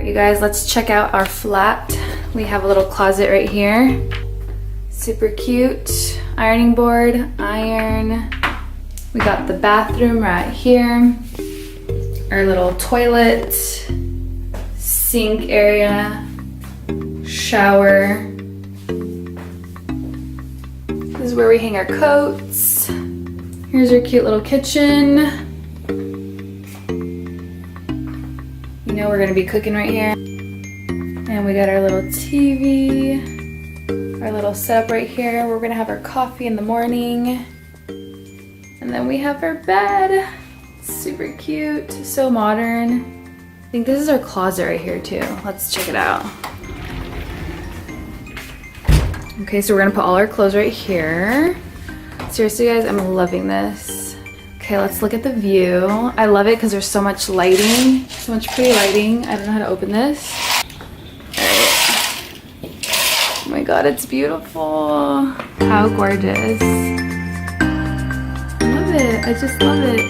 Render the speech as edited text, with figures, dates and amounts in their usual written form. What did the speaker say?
You guys, let's check out our flat. We have a little closet right here. Super cute. Ironing board, iron. We got the bathroom right here. Our little toilet, sink area, shower. This is where we hang our coats. Here's our cute little kitchen. You know we're gonna be cooking right here. And we got our little TV, our little setup right here. We're gonna have our coffee in the morning. And then we have our bed. Super cute, so modern. I think this is our closet right here too. Let's check it out. Okay, so we're gonna put all our clothes right here. Seriously guys, I'm loving this. Okay, let's look at the view. I love it because there's so much lighting, so much pretty lighting. I don't know how to open this. Oh my god, it's beautiful. How gorgeous. I love it. I just love it.